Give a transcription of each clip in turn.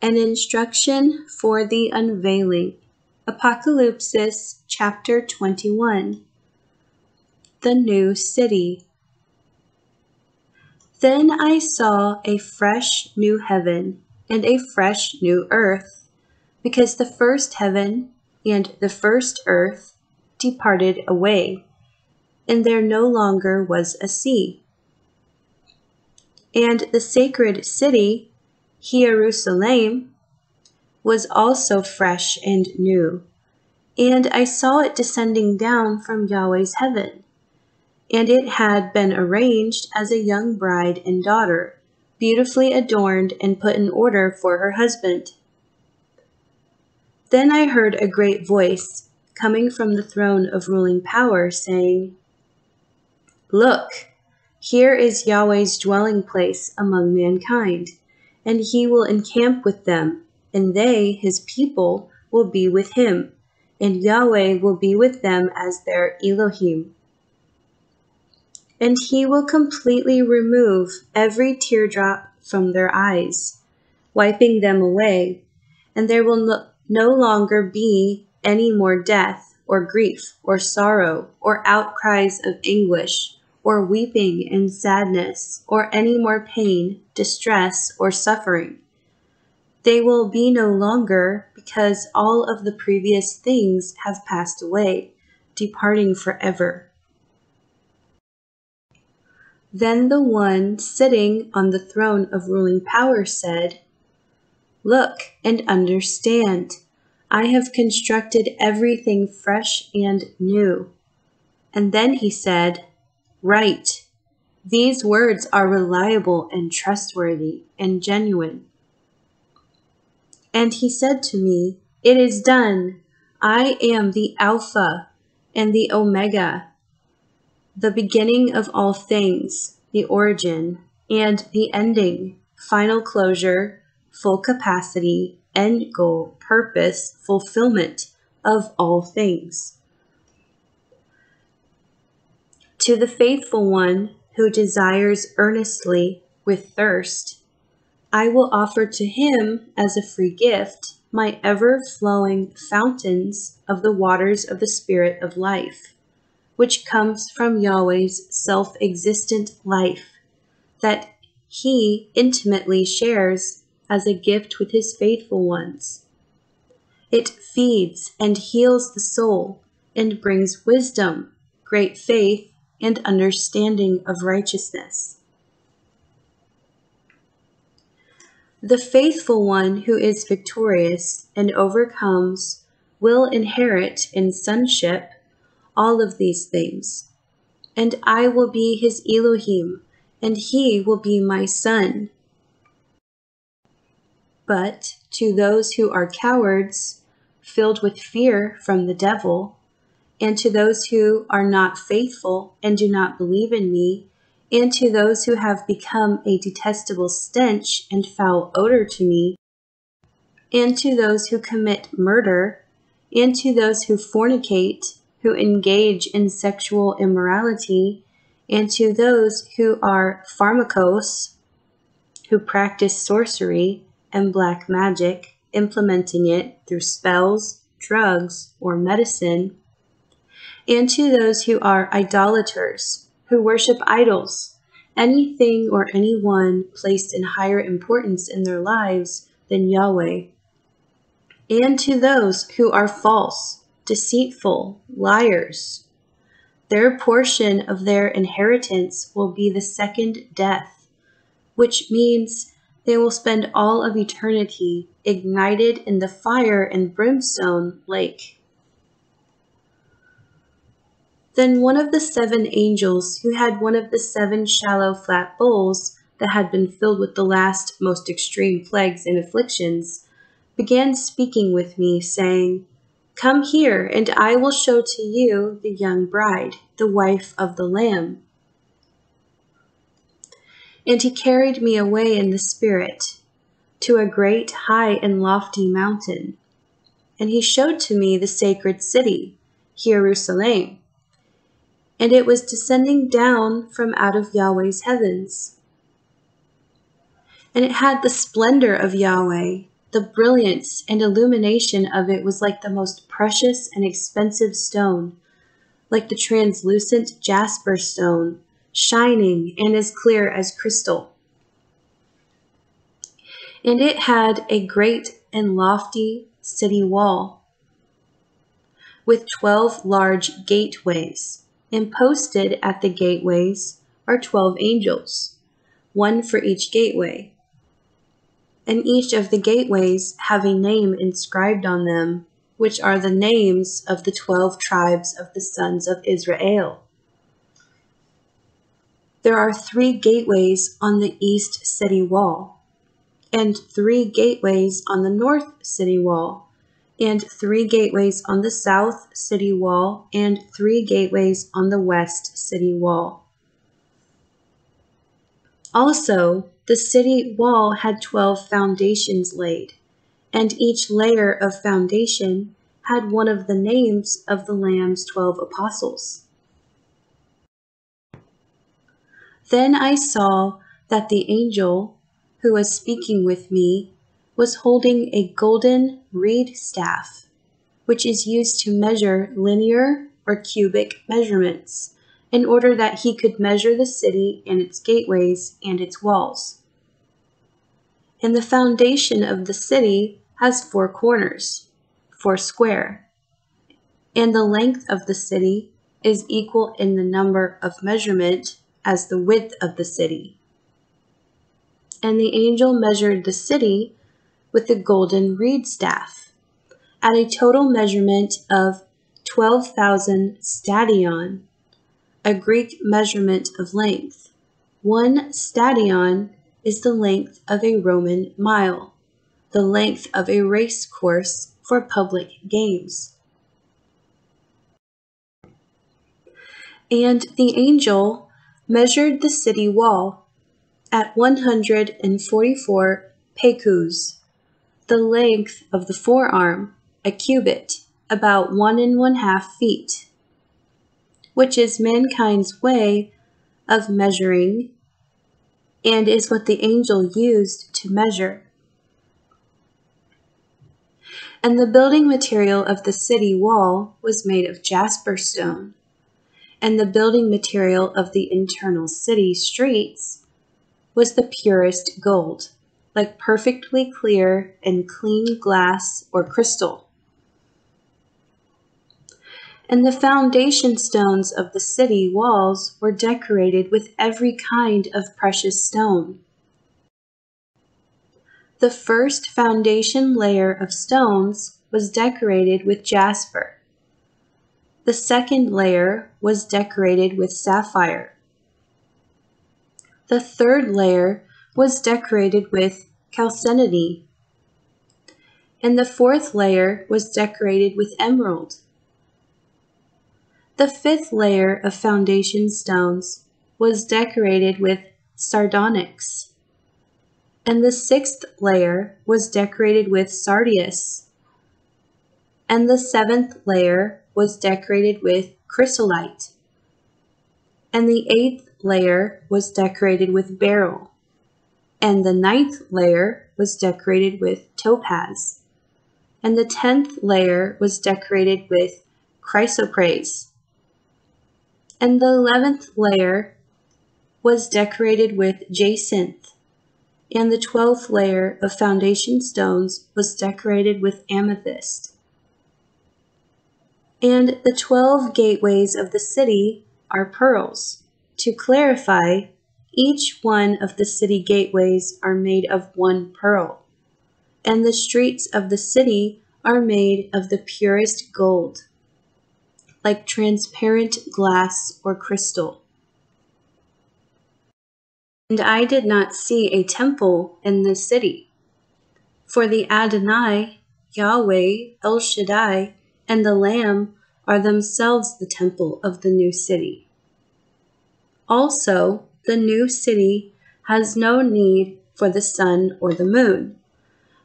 An instruction for the unveiling. Apocalypse chapter 21. The new city. Then I saw a fresh new heaven and a fresh new earth, because the first heaven and the first earth departed away, and there no longer was a sea. And the sacred city, Jerusalem, was also fresh and new, and I saw it descending down from Yahweh's heaven. And it had been arranged as a young bride and daughter, beautifully adorned and put in order for her husband. Then I heard a great voice coming from the throne of ruling power, saying, "Look, here is Yahweh's dwelling place among mankind, and he will encamp with them, and they, his people, will be with him, and Yahweh will be with them as their Elohim. And he will completely remove every teardrop from their eyes, wiping them away, and there will no longer be any more death, or grief, or sorrow, or outcries of anguish, or weeping and sadness, or any more pain, distress, or suffering. They will be no longer, because all of the previous things have passed away, departing forever." Then the one sitting on the throne of ruling power said, "Look and understand. I have constructed everything fresh and new." And then he said, "Write. These words are reliable and trustworthy and genuine." And he said to me, "It is done. I am the Alpha and the Omega, the beginning of all things, the origin, and the ending, final closure, full capacity, end goal, purpose, fulfillment of all things. To the faithful one who desires earnestly with thirst, I will offer to him as a free gift my ever-flowing fountains of the waters of the Spirit of life, which comes from Yahweh's self-existent life, that he intimately shares as a gift with his faithful ones. It feeds and heals the soul and brings wisdom, great faith, and understanding of righteousness. The faithful one who is victorious and overcomes will inherit in sonship all of these things, and I will be his Elohim, and he will be my son. But to those who are cowards, filled with fear from the devil, and to those who are not faithful and do not believe in me, and to those who have become a detestable stench and foul odor to me, and to those who commit murder, and to those who fornicate, who engage in sexual immorality, and to those who are pharmakos, who practice sorcery and black magic, implementing it through spells, drugs, or medicine, and to those who are idolaters, who worship idols, anything or anyone placed in higher importance in their lives than Yahweh, and to those who are false, deceitful, liars. Their portion of their inheritance will be the second death, which means they will spend all of eternity ignited in the fire and brimstone lake. Then one of the 7 angels who had one of the 7 shallow flat bowls that had been filled with the last most extreme plagues and afflictions began speaking with me, saying, "Come here, and I will show to you the young bride, the wife of the Lamb." And he carried me away in the Spirit to a great high and lofty mountain, and he showed to me the sacred city, Jerusalem, and it was descending down from out of Yahweh's heavens. And it had the splendor of Yahweh, The brilliance and illumination of it was like the most precious and expensive stone, like the translucent jasper stone, shining and as clear as crystal. And it had a great and lofty city wall, with 12 large gateways, and posted at the gateways are 12 angels, one for each gateway. And each of the gateways have a name inscribed on them, which are the names of the 12 tribes of the sons of Israel. There are 3 gateways on the east city wall, and 3 gateways on the north city wall, and 3 gateways on the south city wall, and 3 gateways on the west city wall. Also, the city wall had 12 foundations laid, and each layer of foundation had one of the names of the Lamb's 12 apostles. Then I saw that the angel who was speaking with me was holding a golden reed staff, which is used to measure linear or cubic measurements, in order that he could measure the city and its gateways and its walls. And the foundation of the city has 4 corners, 4 square, and the length of the city is equal in the number of measurement as the width of the city. And the angel measured the city with the golden reed staff at a total measurement of 12,000 stadion, a Greek measurement of length. 1 stadion is the length of a Roman mile, the length of a race course for public games. And the angel measured the city wall at 144 pekuz, the length of the forearm, a cubit, about 1½ feet, which is mankind's way of measuring and is what the angel used to measure. And the building material of the city wall was made of jasper stone, and the building material of the internal city streets was the purest gold, like perfectly clear and clean glass or crystal. And the foundation stones of the city walls were decorated with every kind of precious stone. The first foundation layer of stones was decorated with jasper. The second layer was decorated with sapphire. The third layer was decorated with chalcedony. And the fourth layer was decorated with emerald. The fifth layer of foundation stones was decorated with sardonyx, and the sixth layer was decorated with sardius, and the seventh layer was decorated with chrysolite, and the eighth layer was decorated with beryl, and the ninth layer was decorated with topaz, and the 10th layer was decorated with chrysoprase, and the 11th layer was decorated with jacinth, and the 12th layer of foundation stones was decorated with amethyst. And the 12 gateways of the city are pearls. To clarify, each one of the city gateways are made of 1 pearl, and the streets of the city are made of the purest gold, like transparent glass or crystal. And I did not see a temple in the city, for the Adonai, Yahweh, El Shaddai, and the Lamb are themselves the temple of the new city. Also, the new city has no need for the sun or the moon,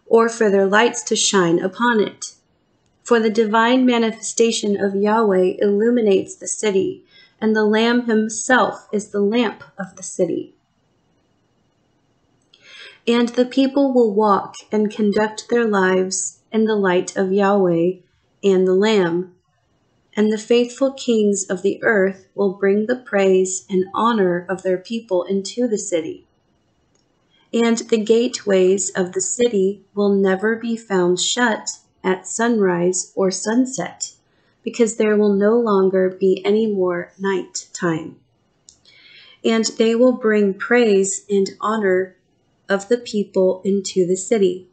or for their lights to shine upon it. For the divine manifestation of Yahweh illuminates the city, and the Lamb himself is the lamp of the city. And the people will walk and conduct their lives in the light of Yahweh and the Lamb. And the faithful kings of the earth will bring the praise and honor of their people into the city. And the gateways of the city will never be found shut at sunrise or sunset, because there will no longer be any more night time. And they will bring praise and honor of the people into the city.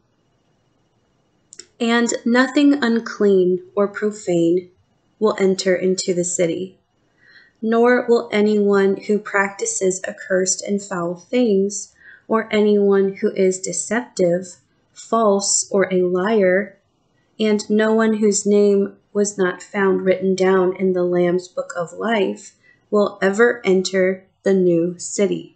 And nothing unclean or profane will enter into the city, nor will anyone who practices accursed and foul things, or anyone who is deceptive, false, or a liar, and no one whose name was not found written down in the Lamb's book of life will ever enter the new city.